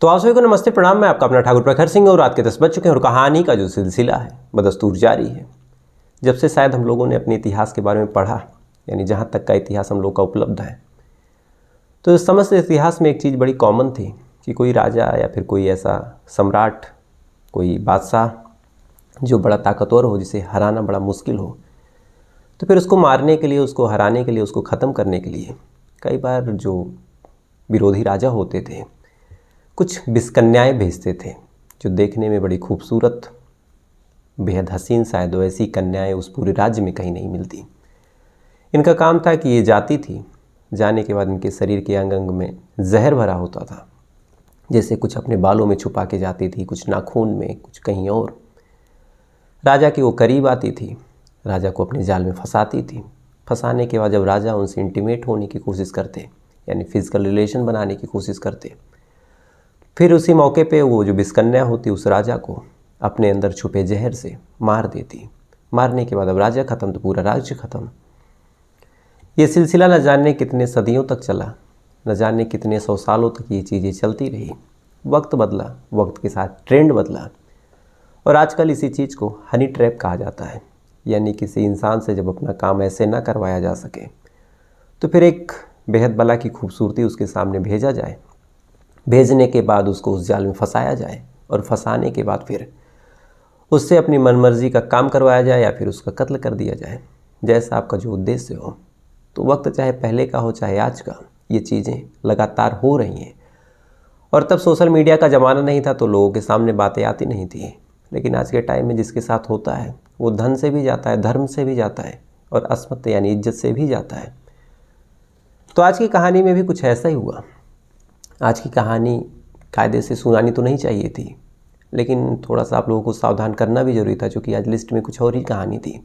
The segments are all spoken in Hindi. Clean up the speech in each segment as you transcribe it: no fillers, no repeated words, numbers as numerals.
तो आप सभी को नमस्ते प्रणाम। मैं आपका अपना ठाकुर प्रखर सिंह और रात के 10 बज चुके हैं और कहानी का जो सिलसिला है बदस्तूर जारी है। जब से शायद हम लोगों ने अपने इतिहास के बारे में पढ़ा, यानी जहाँ तक का इतिहास हम लोग का उपलब्ध है, तो इस समस्त इतिहास में एक चीज़ बड़ी कॉमन थी कि कोई राजा या फिर कोई ऐसा सम्राट, कोई बादशाह जो बड़ा ताकतवर हो, जिसे हराना बड़ा मुश्किल हो, तो फिर उसको मारने के लिए, उसको हराने के लिए, उसको ख़त्म करने के लिए कई बार जो विरोधी राजा होते थे कुछ विषकन्याएँ भेजते थे जो देखने में बड़ी खूबसूरत, बेहद हसीन, शायद वैसी कन्याएँ उस पूरे राज्य में कहीं नहीं मिलती। इनका काम था कि ये जाती थी, जाने के बाद इनके शरीर के अंग अंग में जहर भरा होता था। जैसे कुछ अपने बालों में छुपा के जाती थी, कुछ नाखून में, कुछ कहीं और। राजा की वो करीब आती थी, राजा को अपने जाल में फंसाती थी। फंसाने के बाद जब राजा उनसे इंटीमेट होने की कोशिश करते, यानी फिजिकल रिलेशन बनाने की कोशिश करते, फिर उसी मौके पे वो जो विषकन्या होती उस राजा को अपने अंदर छुपे जहर से मार देती। मारने के बाद अब राजा ख़त्म तो पूरा राज्य ख़त्म। ये सिलसिला न जाने कितने सदियों तक चला, न जाने कितने 100 सालों तक ये चीज़ें चलती रही। वक्त बदला, वक्त के साथ ट्रेंड बदला और आजकल इसी चीज़ को हनी ट्रैप कहा जाता है। यानी किसी इंसान से जब अपना काम ऐसे ना करवाया जा सके तो फिर एक बेहद बला की खूबसूरती उसके सामने भेजा जाए, भेजने के बाद उसको उस जाल में फंसाया जाए और फंसाने के बाद फिर उससे अपनी मनमर्जी का काम करवाया जाए या फिर उसका कत्ल कर दिया जाए, जैसा आपका जो उद्देश्य हो। तो वक्त चाहे पहले का हो चाहे आज का, ये चीज़ें लगातार हो रही हैं। और तब सोशल मीडिया का ज़माना नहीं था तो लोगों के सामने बातें आती नहीं थी, लेकिन आज के टाइम में जिसके साथ होता है वो धन से भी जाता है, धर्म से भी जाता है और अस्मत यानी इज्जत से भी जाता है। तो आज की कहानी में भी कुछ ऐसा ही हुआ। आज की कहानी कायदे से सुनानी तो नहीं चाहिए थी, लेकिन थोड़ा सा आप लोगों को सावधान करना भी ज़रूरी था, क्योंकि आज लिस्ट में कुछ और ही कहानी थी।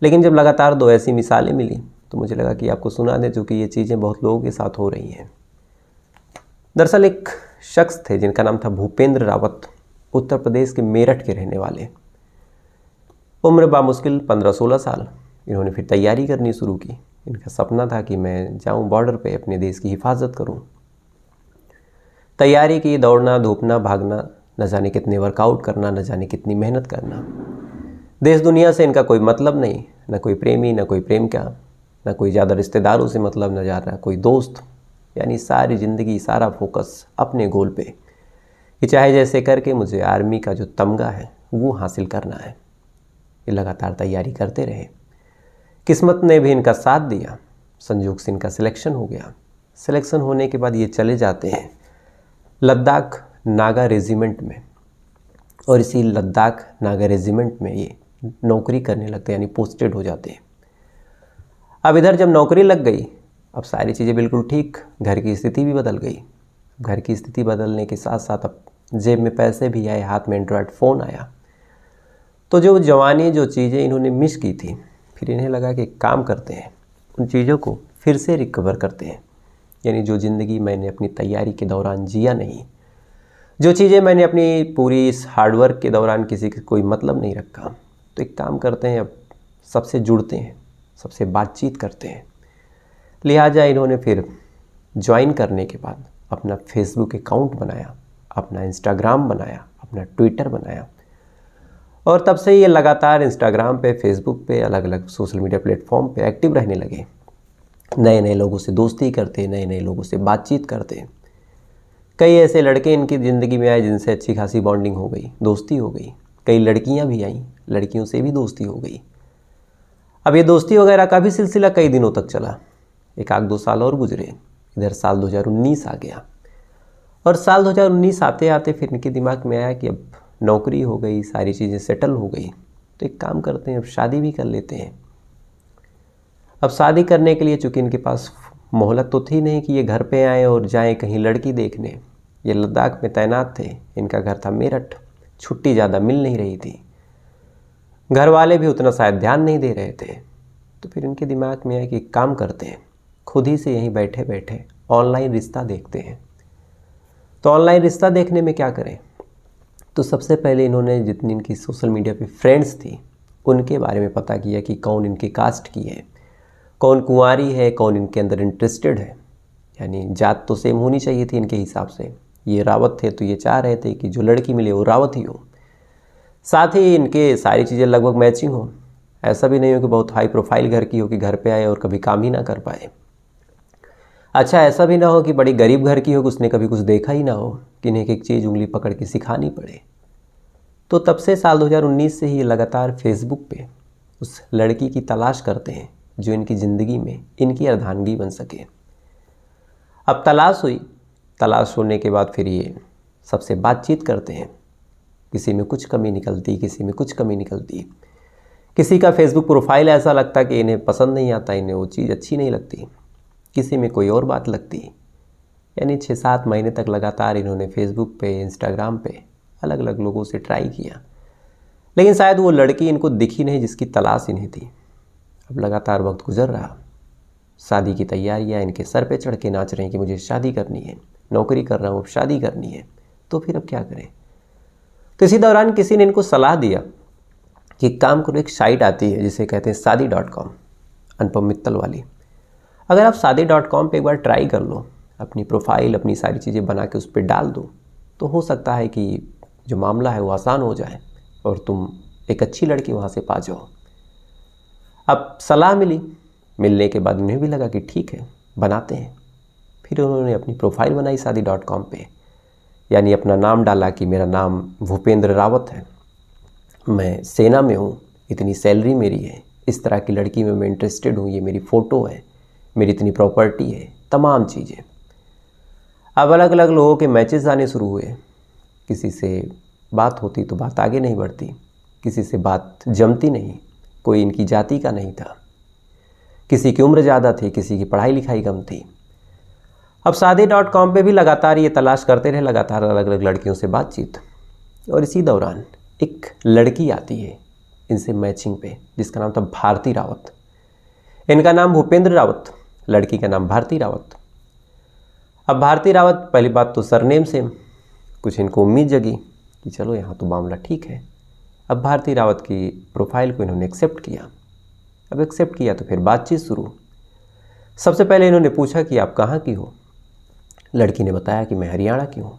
लेकिन जब लगातार 2 ऐसी मिसालें मिली तो मुझे लगा कि आपको सुना दें, चूँकि ये चीज़ें बहुत लोगों के साथ हो रही हैं। दरअसल एक शख्स थे जिनका नाम था भूपेंद्र रावत, उत्तर प्रदेश के मेरठ के रहने वाले। उम्र बामुश्किल 15-16 साल। इन्होंने फिर तैयारी करनी शुरू की। इनका सपना था कि मैं जाऊँ बॉर्डर पे अपने देश की हिफाजत करूँ। तैयारी की, दौड़ना, धूपना, भागना, न जाने कितने वर्कआउट करना, न जाने कितनी मेहनत करना। देश दुनिया से इनका कोई मतलब नहीं, न कोई प्रेमी, न कोई प्रेम का, न कोई ज़्यादा रिश्तेदारों से मतलब, न जा रहा कोई दोस्त। यानी सारी ज़िंदगी, सारा फोकस अपने गोल पे कि चाहे जैसे करके मुझे आर्मी का जो तमगा है वो हासिल करना है। ये लगातार तैयारी करते रहे। किस्मत ने भी इनका साथ दिया, संयोग से इनका सिलेक्शन हो गया। सिलेक्शन होने के बाद ये चले जाते हैं लद्दाख नागा रेजिमेंट में, और इसी लद्दाख नागा रेजिमेंट में ये नौकरी करने लगते हैं, यानी पोस्टेड हो जाते हैं। अब इधर जब नौकरी लग गई, अब सारी चीज़ें बिल्कुल ठीक, घर की स्थिति भी बदल गई। घर की स्थिति बदलने के साथ साथ अब जेब में पैसे भी आए, हाथ में एंड्रॉयड फ़ोन आया। तो जो जवानी, जो चीज़ें इन्होंने मिस की थी, फिर इन्हें लगा कि काम करते हैं, उन चीज़ों को फिर से रिकवर करते हैं। यानी जो ज़िंदगी मैंने अपनी तैयारी के दौरान जिया नहीं, जो चीज़ें मैंने अपनी पूरी इस हार्डवर्क के दौरान किसी का कोई मतलब नहीं रखा, तो एक काम करते हैं, अब सबसे जुड़ते हैं, सबसे बातचीत करते हैं। लिहाजा इन्होंने फिर ज्वाइन करने के बाद अपना फेसबुक अकाउंट बनाया, अपना इंस्टाग्राम बनाया, अपना ट्विटर बनाया, और तब से ये लगातार इंस्टाग्राम पे, फेसबुक पे, अलग अलग सोशल मीडिया प्लेटफॉर्म पे एक्टिव रहने लगे। नए नए लोगों से दोस्ती करते, नए नए लोगों से बातचीत करते। कई ऐसे लड़के इनकी ज़िंदगी में आए जिनसे अच्छी खासी बॉन्डिंग हो गई, दोस्ती हो गई। कई लड़कियां भी आईं, लड़कियों से भी दोस्ती हो गई। अब ये दोस्ती वगैरह का भी सिलसिला कई दिनों तक चला। 1-2 साल और गुजरे। इधर साल 2019 आ गया, और साल 2019 आते आते फिर इनके दिमाग में आया कि अब नौकरी हो गई, सारी चीज़ें सेटल हो गई, तो एक काम करते हैं, अब शादी भी कर लेते हैं। अब शादी करने के लिए चूँकि इनके पास मोहलत तो थी नहीं कि ये घर पे आएँ और जाएं कहीं लड़की देखने। ये लद्दाख में तैनात थे, इनका घर था मेरठ, छुट्टी ज़्यादा मिल नहीं रही थी, घर वाले भी उतना शायद ध्यान नहीं दे रहे थे। तो फिर इनके दिमाग में आया कि एक काम करते हैं, खुद ही से यहीं बैठे बैठे ऑनलाइन रिश्ता देखते हैं। तो ऑनलाइन रिश्ता देखने में क्या करें, तो सबसे पहले इन्होंने जितनी इनकी सोशल मीडिया पे फ्रेंड्स थी उनके बारे में पता किया कि कौन इनके कास्ट की है, कौन कुंवारी है, कौन इनके अंदर इंटरेस्टेड है। यानी जात तो सेम होनी चाहिए थी इनके हिसाब से, ये रावत थे तो ये चाह रहे थे कि जो लड़की मिले वो रावत ही हो, साथ ही इनके सारी चीज़ें लगभग मैचिंग हो। ऐसा भी नहीं हो कि बहुत हाई प्रोफाइल घर की हो कि घर पे आए और कभी काम ही ना कर पाए। अच्छा, ऐसा भी ना हो कि बड़ी गरीब घर की हो कि उसने कभी कुछ देखा ही ना हो, कि इन्हें एक चीज़ उंगली पकड़ के सिखानी पड़े। तो तब से साल 2019 से ही ये लगातार फेसबुक पे उस लड़की की तलाश करते हैं जो इनकी ज़िंदगी में इनकी अर्धांगिनी बन सके। अब तलाश हुई, तलाश होने के बाद फिर ये सबसे बातचीत करते हैं। किसी में कुछ कमी निकलती, किसी में कुछ कमी निकलती। किसी का फेसबुक प्रोफाइल ऐसा लगता कि इन्हें पसंद नहीं आता, इन्हें वो चीज़ अच्छी नहीं लगती। किसी में कोई और बात लगती। यानी 6-7 महीने तक लगातार इन्होंने फेसबुक पे, इंस्टाग्राम पे अलग अलग लोगों से ट्राई किया, लेकिन शायद वो लड़की इनको दिखी नहीं जिसकी तलाश इन्हें थी। अब लगातार वक्त गुजर रहा, शादी की तैयारियां इनके सर पे चढ़ के नाच रही हैं कि मुझे शादी करनी है, नौकरी कर रहा हूँ, अब शादी करनी है, तो फिर अब क्या करें। तो इसी दौरान किसी ने इनको सलाह दिया कि काम करो, एक साइट आती है जिसे कहते हैं शादी.com, अनुपम मित्तल वाली। अगर आप शादी.com पे एक बार ट्राई कर लो, अपनी प्रोफाइल, अपनी सारी चीज़ें बना के उस पर डाल दो, तो हो सकता है कि जो मामला है वो आसान हो जाए और तुम एक अच्छी लड़की वहाँ से पा जाओ। अब सलाह मिली, मिलने के बाद उन्हें भी लगा कि ठीक है, बनाते हैं। फिर उन्होंने अपनी प्रोफाइल बनाई शादी.com पे, यानी अपना नाम डाला कि मेरा नाम भूपेंद्र रावत है, मैं सेना में हूँ, इतनी सैलरी मेरी है, इस तरह की लड़की में मैं इंटरेस्टेड हूँ, ये मेरी फ़ोटो है, मेरी इतनी प्रॉपर्टी है, तमाम चीज़ें। अब अलग अलग लोगों के मैचेस आने शुरू हुए। किसी से बात होती तो बात आगे नहीं बढ़ती, किसी से बात जमती नहीं, कोई इनकी जाति का नहीं था, किसी की उम्र ज़्यादा थी, किसी की पढ़ाई लिखाई कम थी। अब शादी.com पे भी लगातार ये तलाश करते रहे, लगातार अलग अलग लड़कियों से बातचीत। और इसी दौरान एक लड़की आती है इनसे मैचिंग पे, जिसका नाम था भारती रावत। इनका नाम भूपेंद्र रावत, लड़की का नाम भारती रावत। अब भारती रावत, पहली बात तो सरनेम से कुछ इनको उम्मीद जगी कि चलो यहाँ तो मामला ठीक है। अब भारती रावत की प्रोफाइल को इन्होंने एक्सेप्ट किया। अब एक्सेप्ट किया तो फिर बातचीत शुरू। सबसे पहले इन्होंने पूछा कि आप कहाँ की हो। लड़की ने बताया कि मैं हरियाणा की हूँ।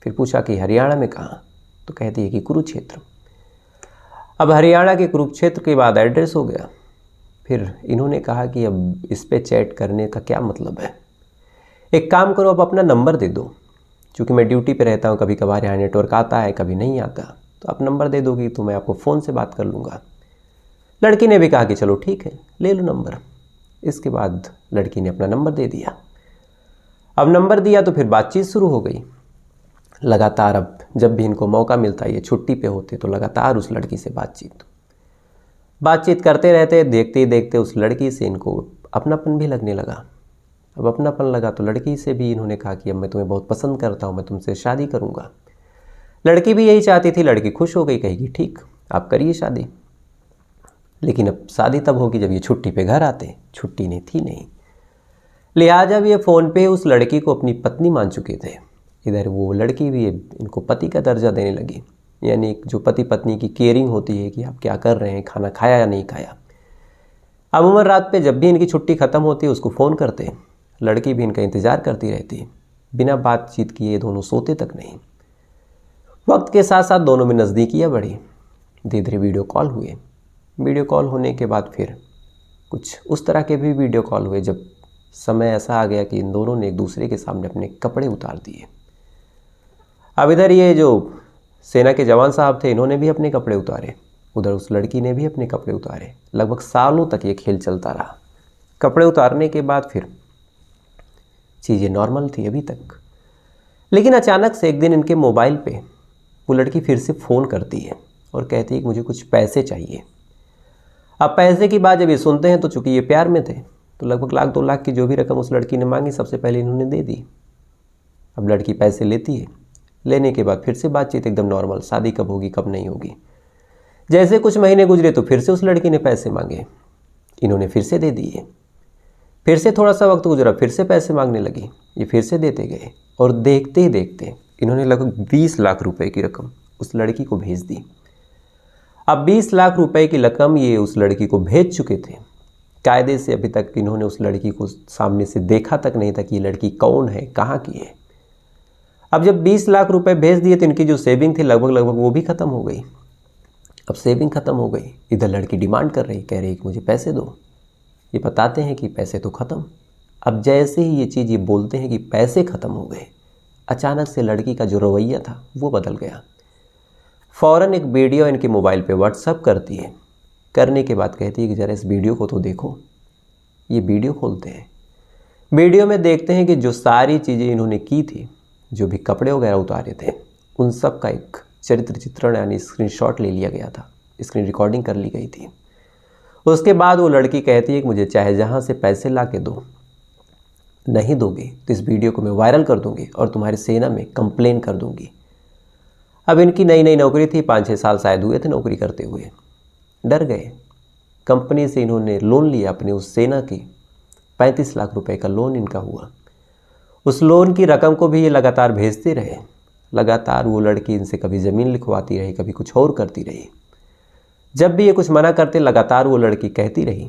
फिर पूछा कि हरियाणा में कहाँ, तो कहती है कि कुरुक्षेत्र। अब हरियाणा के कुरुक्षेत्र के बाद एड्रेस हो गया। फिर इन्होंने कहा कि अब इस पे चैट करने का क्या मतलब है, एक काम करो, अब अपना नंबर दे दो, क्योंकि मैं ड्यूटी पे रहता हूँ, कभी कभार यहाँ नेटवर्क आता है, कभी नहीं आता, तो आप नंबर दे दोगी तो मैं आपको फ़ोन से बात कर लूँगा। लड़की ने भी कहा कि चलो ठीक है, ले लो नंबर। इसके बाद लड़की ने अपना नंबर दे दिया। अब नंबर दिया तो फिर बातचीत शुरू हो गई लगातार। अब जब भी इनको मौका मिलता, ये छुट्टी पे होते, तो लगातार उस लड़की से बातचीत करते रहते। देखते ही देखते उस लड़की से इनको अपनापन भी लगने लगा। अब अपनापन लगा तो लड़की से भी इन्होंने कहा कि अब मैं तुम्हें बहुत पसंद करता हूँ, मैं तुमसे शादी करूँगा। लड़की भी यही चाहती थी। लड़की खुश हो गई, कहेगी ठीक, आप करिए शादी। लेकिन अब शादी तब होगी जब ये छुट्टी पे घर आते। छुट्टी नहीं थी नहीं, लिहाजा भी ये फ़ोन पे उस लड़की को अपनी पत्नी मान चुके थे। इधर वो लड़की भी इनको पति का दर्जा देने लगी, यानी जो पति पत्नी की केयरिंग होती है कि आप क्या कर रहे हैं, खाना खाया या नहीं खाया। अमूमन रात पे जब भी इनकी छुट्टी ख़त्म होती है उसको फ़ोन करते, लड़की भी इनका इंतज़ार करती रहती। बिना बातचीत किए दोनों सोते तक नहीं। वक्त के साथ साथ दोनों में नज़दीकियाँ बढ़ी, धीरे धीरे वीडियो कॉल हुए। वीडियो कॉल होने के बाद फिर कुछ उस तरह के भी वीडियो कॉल हुए जब समय ऐसा आ गया कि इन दोनों ने एक दूसरे के सामने अपने कपड़े उतार दिए। अब इधर ये जो सेना के जवान साहब थे, इन्होंने भी अपने कपड़े उतारे, उधर उस लड़की ने भी अपने कपड़े उतारे। लगभग सालों तक ये खेल चलता रहा। कपड़े उतारने के बाद फिर चीज़ें नॉर्मल थी अभी तक, लेकिन अचानक से एक दिन इनके मोबाइल पे वो लड़की फिर से फ़ोन करती है और कहती है कि मुझे कुछ पैसे चाहिए। अब पैसे की बात जब ये सुनते हैं तो चूँकि ये प्यार में थे, तो लगभग 1-2 लाख की जो भी रकम उस लड़की ने मांगी सबसे पहले इन्होंने दे दी। अब लड़की पैसे लेती है, लेने के बाद फिर से बातचीत एकदम नॉर्मल, शादी कब होगी कब नहीं होगी। जैसे कुछ महीने गुजरे तो फिर से उस लड़की ने पैसे मांगे, इन्होंने फिर से दे दिए। फिर से थोड़ा सा वक्त गुजरा, फिर से पैसे मांगने लगी, ये फिर से देते गए और देखते ही देखते इन्होंने लगभग 20 लाख रुपए की रकम उस लड़की को भेज दी। अब 20 लाख रुपए की रकम ये उस लड़की को भेज चुके थे। कायदे से अभी तक इन्होंने उस लड़की को सामने से देखा तक नहीं था कि ये लड़की कौन है, कहाँ की है। अब जब 20 लाख रुपए भेज दिए तो इनकी जो सेविंग थी लगभग वो भी ख़त्म हो गई। अब सेविंग ख़त्म हो गई, इधर लड़की डिमांड कर रही, कह रही कि मुझे पैसे दो। ये बताते हैं कि पैसे तो ख़त्म। अब जैसे ही ये चीज़ ये बोलते हैं कि पैसे ख़त्म हो गए, अचानक से लड़की का जो रवैया था वो बदल गया। फ़ौरन एक वीडियो इनके मोबाइल पे व्हाट्सअप करती है। करने के बाद कहती है कि ज़रा इस वीडियो को तो देखो। ये वीडियो खोलते हैं। वीडियो में देखते हैं कि जो सारी चीज़ें इन्होंने की थी, जो भी कपड़े वगैरह उतारे थे, उन सब का एक चरित्र चित्रण यानी स्क्रीनशॉट ले लिया गया था, स्क्रीन रिकॉर्डिंग कर ली गई थी। उसके बाद वो लड़की कहती है कि मुझे चाहे जहाँ से पैसे ला के दो, नहीं दोगे तो इस वीडियो को मैं वायरल कर दूंगी और तुम्हारी सेना में कंप्लेन कर दूंगी। अब इनकी नई नई नौकरी थी, 5-6 साल शायद हुए थे नौकरी करते हुए। डर गए। कंपनी से इन्होंने लोन लिया अपने उस सेना की, 35 लाख रुपए का लोन इनका हुआ। उस लोन की रकम को भी ये लगातार भेजते रहे। लगातार वो लड़की इनसे कभी ज़मीन लिखवाती रही, कभी कुछ और करती रही। जब भी ये कुछ मना करते, लगातार वो लड़की कहती रही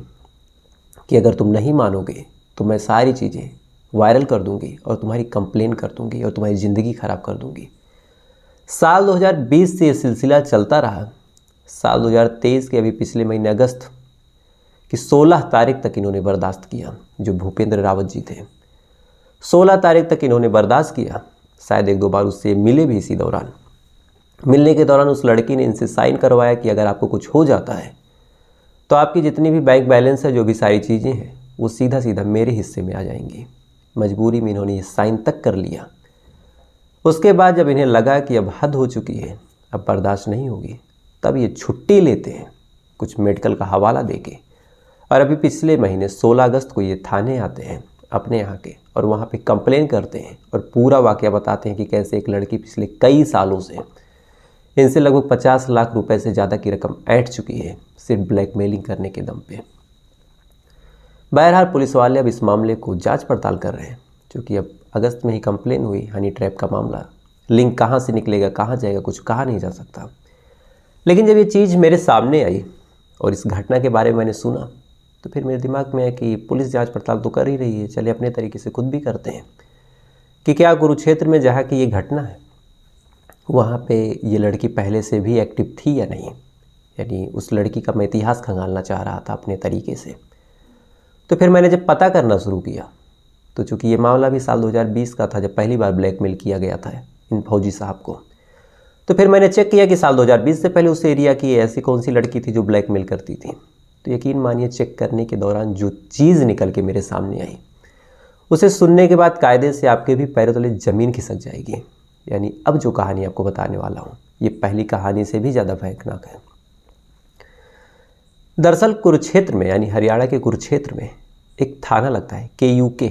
कि अगर तुम नहीं मानोगे तो मैं सारी चीज़ें वायरल कर दूंगी और तुम्हारी कंप्लेन कर दूंगी और तुम्हारी ज़िंदगी ख़राब कर दूंगी। साल 2020 से ये सिलसिला चलता रहा। साल 2023 के अभी पिछले महीने अगस्त की 16 तारीख तक इन्होंने बर्दाश्त किया। जो भूपेंद्र रावत जी थे, 16 तारीख तक इन्होंने बर्दाश्त किया। शायद 1-2 बार उससे मिले भी। इसी दौरान मिलने के दौरान उस लड़की ने इनसे साइन करवाया कि अगर आपको कुछ हो जाता है तो आपकी जितनी भी बैंक बैलेंस है, जो भी सारी चीज़ें हैं, वो सीधा सीधा मेरे हिस्से में आ जाएंगी। मजबूरी में इन्होंने ये साइन तक कर लिया। उसके बाद जब इन्हें लगा कि अब हद हो चुकी है, अब बर्दाश्त नहीं होगी, तब ये छुट्टी लेते हैं कुछ मेडिकल का हवाला देके। और अभी पिछले महीने 16 अगस्त को ये थाने आते हैं अपने यहाँ के, और वहाँ पे कंप्लेन करते हैं और पूरा वाकया बताते हैं कि कैसे एक लड़की पिछले कई सालों से इनसे लगभग 50 लाख रुपए से ज़्यादा की रकम ऐंठ चुकी है, सिर्फ ब्लैकमेलिंग करने के दम पे। बहरहाल पुलिस वाले अब इस मामले को जांच पड़ताल कर रहे हैं, क्योंकि अब अगस्त में ही कंप्लेन हुई हनी ट्रैप का मामला। लिंक कहाँ से निकलेगा, कहाँ जाएगा, कुछ कहा नहीं जा सकता। लेकिन जब ये चीज़ मेरे सामने आई और इस घटना के बारे में मैंने सुना, तो फिर मेरे दिमाग में है कि पुलिस जांच पड़ताल तो कर ही रही है, चले अपने तरीके से खुद भी करते हैं कि क्या कुरुक्षेत्र में जहाँ की ये घटना है, वहाँ पे ये लड़की पहले से भी एक्टिव थी या नहीं। यानी उस लड़की का मैं इतिहास खंगालना चाह रहा था अपने तरीके से। तो फिर मैंने जब पता करना शुरू किया, तो चूँकि ये मामला भी साल 2020 का था, जब पहली बार ब्लैकमेल किया गया था इन फौजी साहब को, तो फिर मैंने चेक किया कि साल 2020 से पहले उस एरिया की ऐसी कौन सी लड़की थी जो ब्लैकमेल करती थी। तो यकीन मानिए, चेक करने के दौरान जो चीज़ निकल के मेरे सामने आई, उसे सुनने के बाद कायदे से आपके भी पैरों तले ज़मीन खिसक जाएगी। यानी अब जो कहानी आपको बताने वाला हूँ, ये पहली कहानी से भी ज़्यादा भयानक है। दरअसल कुरुक्षेत्र में, यानी हरियाणा के कुरुक्षेत्र में एक थाना लगता है KUK,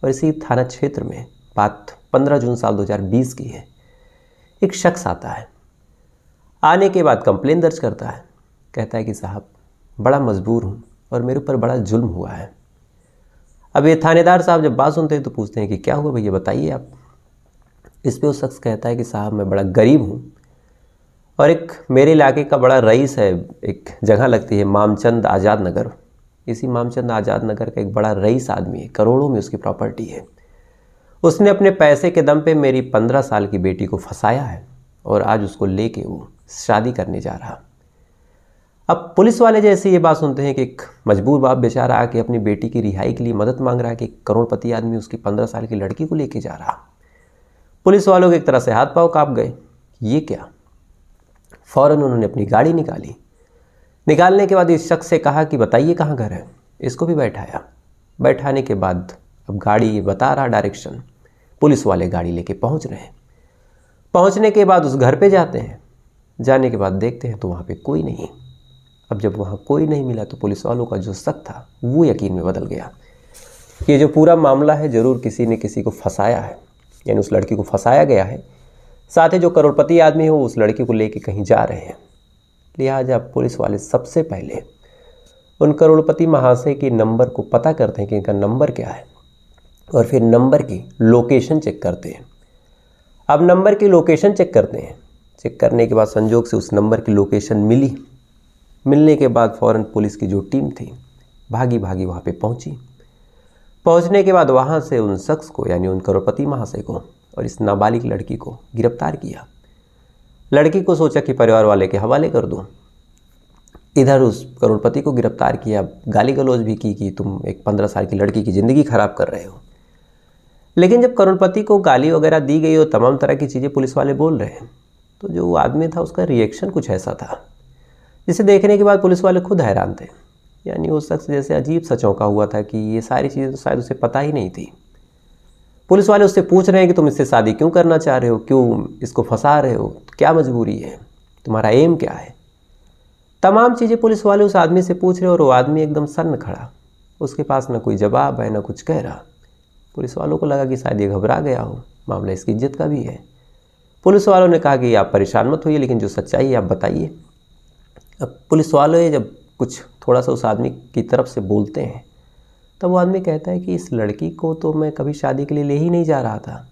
और इसी थाना क्षेत्र में बात 15 जून साल 2020 की है। एक शख्स आता है। आने के बाद कंप्लेन दर्ज करता है। कहता है कि साहब, बड़ा मजबूर हूँ और मेरे ऊपर बड़ा जुल्म हुआ है। अब ये थानेदार साहब जब बात सुनते हैं तो पूछते हैं कि क्या हुआ भैया, बताइए आप। इस पे वो शख्स कहता है कि साहब, मैं बड़ा गरीब हूँ और एक मेरे इलाके का बड़ा रईस है, एक जगह लगती है मामचंद आज़ाद नगर। इसी मामचंद आज़ाद नगर का एक बड़ा रईस आदमी है, करोड़ों में उसकी प्रॉपर्टी है। उसने अपने पैसे के दम पे मेरी 15 साल की बेटी को फंसाया है और आज उसको लेके वो शादी करने जा रहा। अब पुलिस वाले जैसे ये बात सुनते हैं कि एक मजबूर बाप बेचारा आके अपनी बेटी की रिहाई के लिए मदद मांग रहा है कि करोड़पति आदमी उसकी 15 साल की लड़की को लेके जा रहा। पुलिस वालों के एक तरह से हाथ पांव कांप गए, ये क्या। फ़ौरन उन्होंने अपनी गाड़ी निकाली। निकालने के बाद इस शख्स से कहा कि बताइए कहाँ घर है। इसको भी बैठाया। बैठाने के बाद अब गाड़ी बता रहा डायरेक्शन। पुलिस वाले गाड़ी लेके पहुँच रहे हैं। पहुँचने के बाद उस घर पे जाते हैं। जाने के बाद देखते हैं तो वहाँ पे कोई नहीं। अब जब वहाँ कोई नहीं मिला तो पुलिस वालों का जो शक था वो यकीन में बदल गया। ये जो पूरा मामला है, ज़रूर किसी ने किसी को फंसाया है, यानी उस लड़की को फंसाया गया है। साथ ही जो करोड़पति आदमी हो उस लड़की को लेके कहीं जा रहे हैं। लिहाजा पुलिस वाले सबसे पहले उन करोड़पति महाशय के नंबर को पता करते हैं कि इनका नंबर क्या है, और फिर नंबर की लोकेशन चेक करते हैं। अब नंबर की लोकेशन चेक करते हैं। चेक करने के बाद संजोग से उस नंबर की लोकेशन मिली। मिलने के बाद फ़ौरन पुलिस की जो टीम थी भागी भागी वहाँ पे पहुँची। पहुँचने के बाद वहाँ से उन शख्स को, यानी उन करोड़पति महाशय को और इस नाबालिग लड़की को गिरफ्तार किया। लड़की को सोचा कि परिवार वाले के हवाले कर दूं। इधर उस करोड़पति को गिरफ्तार किया, गाली गलौज भी की कि तुम एक 15 साल की लड़की की ज़िंदगी ख़राब कर रहे हो। लेकिन जब करोड़पति को गाली वगैरह दी गई और तमाम तरह की चीज़ें पुलिस वाले बोल रहे हैं, तो जो वो आदमी था उसका रिएक्शन कुछ ऐसा था जिसे देखने के बाद पुलिस वाले खुद हैरान थे। यानी वो शख्स जैसे अजीब सा चौंका हुआ था कि ये सारी चीज़ें तो शायद उसे पता ही नहीं थी। पुलिस वाले उससे पूछ रहे हैं कि तुम इससे शादी क्यों करना चाह रहे हो, क्यों इसको फंसा रहे हो, क्या मजबूरी है, तुम्हारा एम क्या है। तमाम चीज़ें पुलिस वाले उस आदमी से पूछ रहे और वो आदमी एकदम सन्न खड़ा, उसके पास ना कोई जवाब है ना कुछ कह रहा। पुलिस वालों को लगा कि शायद ये घबरा गया हो, मामला इसकी इज्जत का भी है। पुलिस वालों ने कहा कि आप परेशान मत होइए, लेकिन जो सच्चाई है आप बताइए। अब पुलिस वाले जब कुछ थोड़ा सा उस आदमी की तरफ से बोलते हैं, तब वो आदमी कहता है कि इस लड़की को तो मैं कभी शादी के लिए ले ही नहीं जा रहा था।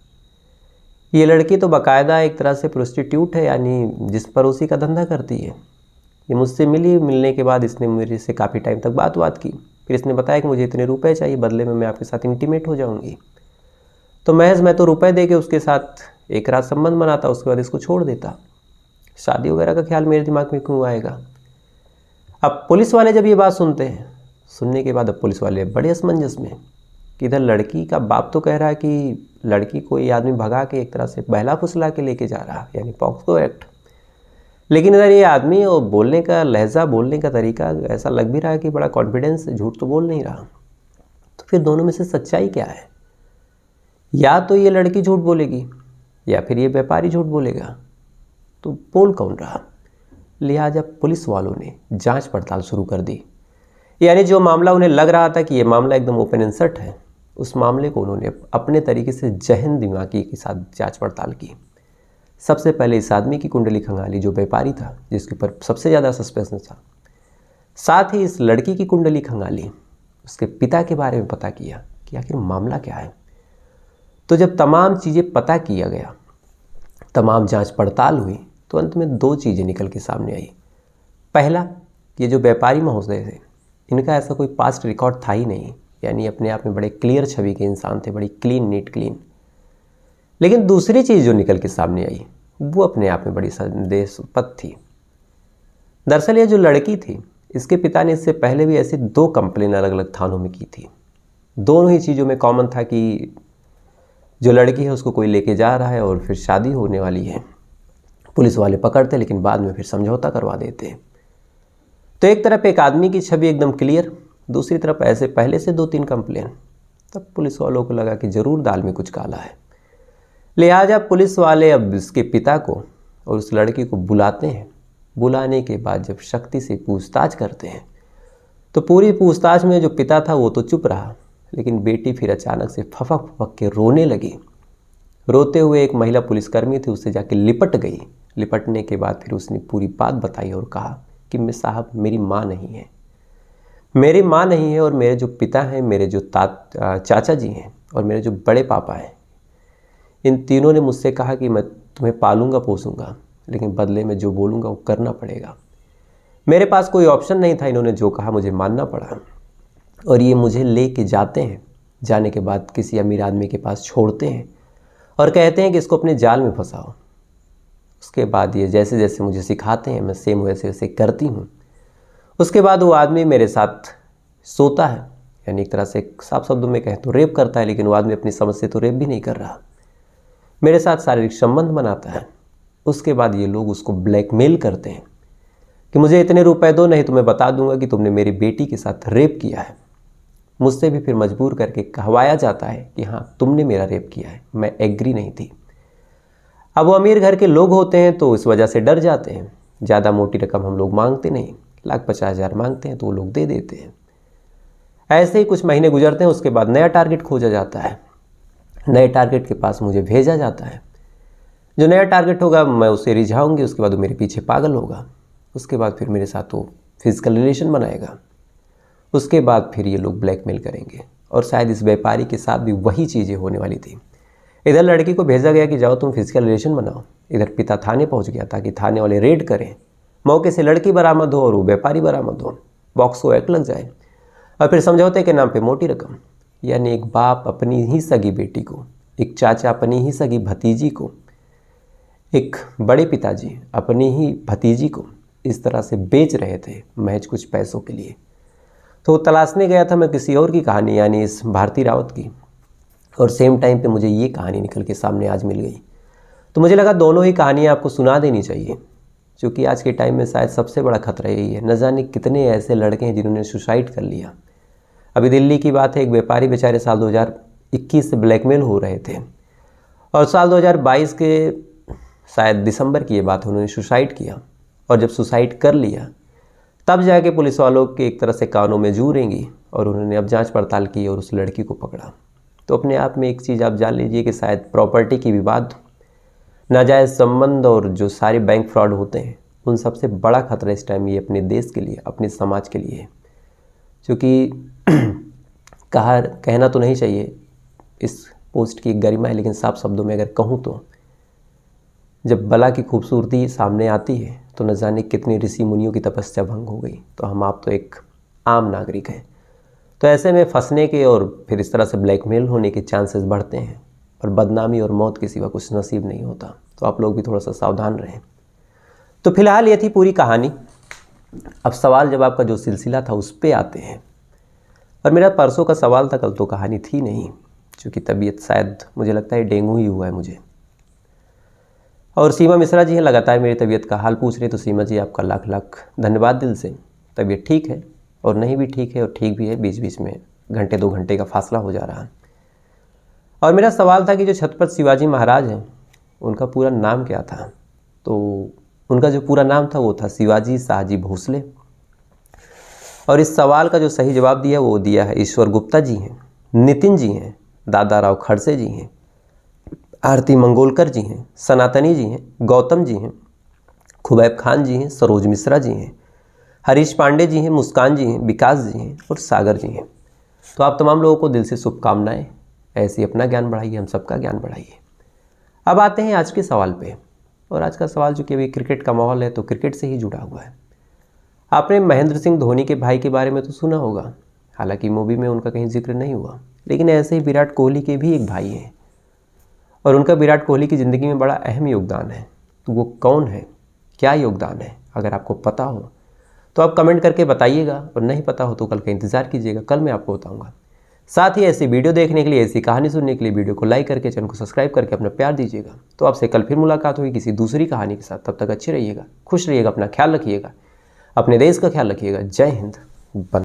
ये लड़की तो बाकायदा एक तरह से प्रोस्टिट्यूट है, यानी जिस पड़ोसी का धंधा करती है। ये मुझसे मिली, मिलने के बाद इसने मेरे से काफ़ी टाइम तक बात की। फिर इसने बताया कि मुझे इतने रुपए चाहिए, बदले में मैं आपके साथ इंटीमेट हो जाऊंगी। तो मैं तो रुपए दे के उसके साथ एक रात संबंध बनाता, उसके बाद इसको छोड़ देता। शादी वगैरह का ख्याल मेरे दिमाग में क्यों आएगा। अब पुलिस वाले जब ये बात सुनते हैं, सुनने के बाद अब पुलिस वाले बड़े असमंजस में कि इधर लड़की का बाप तो कह रहा है कि लड़की को ये आदमी भगा के एक तरह से बहला फुसला के लेके जा रहा, यानी पॉक्सो एक्ट। लेकिन इधर ये आदमी और बोलने का लहजा, बोलने का तरीका ऐसा लग भी रहा है कि बड़ा कॉन्फिडेंस, झूठ तो बोल नहीं रहा। तो फिर दोनों में से सच्चाई क्या है? या तो ये लड़की झूठ बोलेगी या फिर ये व्यापारी झूठ बोलेगा। तो बोल कौन रहा? लिहाजा पुलिस वालों ने जांच पड़ताल शुरू कर दी। यानी जो मामला उन्हें लग रहा था कि ये मामला एकदम ओपन एंड शट है, उस मामले को उन्होंने अपने तरीके से जहन दिमागी के साथ जांच पड़ताल की। सबसे पहले इस आदमी की कुंडली खंगाली, जो व्यापारी था, जिसके ऊपर सबसे ज़्यादा सस्पेंस था। साथ ही इस लड़की की कुंडली खंगाली, उसके पिता के बारे में पता किया कि आखिर मामला क्या है। तो जब तमाम चीज़ें पता किया गया, तमाम जांच पड़ताल हुई, तो अंत में 2 चीज़ें निकल के सामने आई। पहला, ये जो व्यापारी महोदय थे, इनका ऐसा कोई पास्ट रिकॉर्ड था ही नहीं, यानी अपने आप में बड़े क्लियर छवि के इंसान थे, बड़ी क्लीन, नीट क्लीन। लेकिन दूसरी चीज़ जो निकल के सामने आई, वो अपने आप में बड़ी संदेशपद थी। दरअसल ये जो लड़की थी, इसके पिता ने इससे पहले भी ऐसी 2 कंप्लेन अलग अलग थानों में की थी। दोनों ही चीज़ों में कॉमन था कि जो लड़की है उसको कोई लेके जा रहा है और फिर शादी होने वाली है। पुलिस वाले पकड़ते, लेकिन बाद में फिर समझौता करवा देते। तो एक तरफ एक आदमी की छवि एकदम क्लियर, दूसरी तरफ ऐसे पहले से 2-3 कंप्लेन। तब पुलिस वालों को लगा कि ज़रूर दाल में कुछ काला है। लिहाजा पुलिस वाले अब इसके पिता को और उस लड़की को बुलाते हैं। बुलाने के बाद जब शक्ति से पूछताछ करते हैं, तो पूरी पूछताछ में जो पिता था वो तो चुप रहा, लेकिन बेटी फिर अचानक से फपक फपक के रोने लगी। रोते हुए एक महिला पुलिसकर्मी थी, उससे जाके लिपट गई। लिपटने के बाद फिर उसने पूरी बात बताई और कहा कि मैं साहब, मेरी माँ नहीं है, मेरी माँ नहीं है, और मेरे जो पिता हैं, मेरे जो चाचा जी हैं और मेरे जो बड़े पापा हैं, इन तीनों ने मुझसे कहा कि मैं तुम्हें पालूंगा पोसूंगा, लेकिन बदले में जो बोलूँगा वो करना पड़ेगा। मेरे पास कोई ऑप्शन नहीं था, इन्होंने जो कहा मुझे मानना पड़ा। और ये मुझे ले के जाते हैं, जाने के बाद किसी अमीर आदमी के पास छोड़ते हैं और कहते हैं कि इसको अपने जाल में फंसाओ। उसके बाद ये जैसे जैसे मुझे सिखाते हैं, मैं सेम वैसे वैसे करती हूँ। उसके बाद वो आदमी मेरे साथ सोता है, यानी एक तरह से साफ शब्दों में कहें तो रेप करता है, लेकिन वो आदमी अपनी समझ से तो रेप भी नहीं कर रहा, मेरे साथ शारीरिक संबंध बनाता है। उसके बाद ये लोग उसको ब्लैकमेल करते हैं कि मुझे इतने रुपए दो, नहीं तो मैं बता दूंगा कि तुमने मेरी बेटी के साथ रेप किया है। मुझसे भी फिर मजबूर करके कहवाया जाता है कि हाँ, तुमने मेरा रेप किया है। मैं एग्री नहीं थी। अब वो अमीर घर के लोग होते हैं तो इस वजह से डर जाते हैं। ज़्यादा मोटी रकम हम लोग मांगते नहीं, 1,50,000 मांगते हैं तो वो लोग दे देते हैं। ऐसे ही कुछ महीने गुजरते हैं, उसके बाद नया टारगेट खोजा जाता है। नए टारगेट के पास मुझे भेजा जाता है। जो नया टारगेट होगा मैं उसे रिझाऊंगी, उसके बाद वो मेरे पीछे पागल होगा। उसके बाद फिर मेरे साथ वो फिजिकल रिलेशन बनाएगा। उसके बाद फिर ये लोग ब्लैकमेल करेंगे, और शायद इस व्यापारी के साथ भी वही चीज़ें होने वाली थी। इधर लड़की को भेजा गया कि जाओ तुम फिजिकल रिलेशन बनाओ, इधर पिता थाने पहुंच गया ताकि थाने वाले रेड करें, मौके से लड़की बरामद हो और वो व्यापारी बरामद हो, पॉक्सो एक्ट लग जाए, और फिर समझौते के नाम पे मोटी रकम। यानी एक बाप अपनी ही सगी बेटी को एक चाचा अपनी ही सगी भतीजी को, एक बड़े पिताजी अपनी ही भतीजी को इस तरह से बेच रहे थे महज कुछ पैसों के लिए। तो तलाशने गया था मैं किसी और की कहानी, यानी इस भारती रावत की, और सेम टाइम पे मुझे ये कहानी निकल के सामने आज मिल गई। तो मुझे लगा दोनों ही कहानियाँ आपको सुना देनी चाहिए, क्योंकि आज के टाइम में शायद सबसे बड़ा खतरा यही है। न जाने कितने ऐसे लड़के हैं जिन्होंने सुसाइड कर लिया। अभी दिल्ली की बात है, एक व्यापारी बेचारे साल 2021 से ब्लैकमेल हो रहे थे और साल 2022 के शायद दिसंबर की ये बात, उन्होंने सुसाइड किया। और जब सुसाइड कर लिया तब जाके पुलिस वालों के एक तरह से कानों में जू रेंगी और उन्होंने अब जांच पड़ताल की और उस लड़की को पकड़ा। तो अपने आप में एक चीज़ आप जान लीजिए कि शायद प्रॉपर्टी की विवाद, नाजायज़ संबंध और जो सारे बैंक फ्रॉड होते हैं, उन सबसे बड़ा खतरा इस टाइम ये अपने देश के लिए, अपने समाज के लिए है। क्योंकि कहना तो नहीं चाहिए, इस पोस्ट की गरिमा है, लेकिन साफ शब्दों में अगर कहूँ तो जब बला की खूबसूरती सामने आती है तो न जाने कितने ऋषि मुनियों की तपस्या भंग हो गई। तो हम आप तो एक आम नागरिक हैं, तो ऐसे में फंसने के और फिर इस तरह से ब्लैकमेल होने के चांसेस बढ़ते हैं और बदनामी और मौत के सिवा कुछ नसीब नहीं होता। तो आप लोग भी थोड़ा सा सावधान रहें। तो फिलहाल ये थी पूरी कहानी। अब सवाल जवाब का जो सिलसिला था उस पर आते हैं। और मेरा परसों का सवाल था, कल तो कहानी थी नहीं, क्योंकि तबीयत शायद मुझे लगता है डेंगू ही हुआ है मुझे। और सीमा मिश्रा जी हैं लगातार मेरी तबीयत का हाल पूछ रहे, तो सीमा जी आपका लाख लाख धन्यवाद दिल से। तबीयत ठीक है और नहीं भी ठीक है और ठीक भी है, बीच बीच में घंटे 2 घंटे का फासला हो जा रहा है। और मेरा सवाल था कि जो छत्रपति शिवाजी महाराज हैं उनका पूरा नाम क्या था। तो उनका जो पूरा नाम था वो था शिवाजी शाहजी भोसले। और इस सवाल का जो सही जवाब दिया वो दिया है ईश्वर गुप्ता जी हैं, नितिन जी हैं, दादा राव खड़से जी हैं, आरती मंगोलकर जी हैं, सनातनी जी हैं, गौतम जी हैं, खुबैब खान जी हैं, सरोज मिश्रा जी हैं, हरीश पांडे जी हैं, मुस्कान जी हैं, विकास जी हैं और सागर जी हैं। तो आप तमाम लोगों को दिल से शुभकामनाएं। ऐसे अपना ज्ञान बढ़ाइए, हम सबका ज्ञान बढ़ाइए। अब आते हैं आज के सवाल पे। और आज का सवाल जो कि अभी क्रिकेट का माहौल है तो क्रिकेट से ही जुड़ा हुआ है। आपने महेंद्र सिंह धोनी के भाई के बारे में तो सुना होगा, हालांकि मूवी में उनका कहीं जिक्र नहीं हुआ, लेकिन ऐसे ही विराट कोहली के भी एक भाई हैं और उनका विराट कोहली की ज़िंदगी में बड़ा अहम योगदान है। तो वो कौन है, क्या योगदान है, अगर आपको पता हो तो आप कमेंट करके बताइएगा, और नहीं पता हो तो कल का इंतज़ार कीजिएगा, कल मैं आपको बताऊंगा। साथ ही ऐसी वीडियो देखने के लिए, ऐसी कहानी सुनने के लिए वीडियो को लाइक करके, चैनल को सब्सक्राइब करके अपना प्यार दीजिएगा। तो आपसे कल फिर मुलाकात होगी किसी दूसरी कहानी के साथ। तब तक अच्छे रहिएगा, खुश रहिएगा, अपना ख्याल रखिएगा, अपने देश का ख्याल रखिएगा। जय हिंद।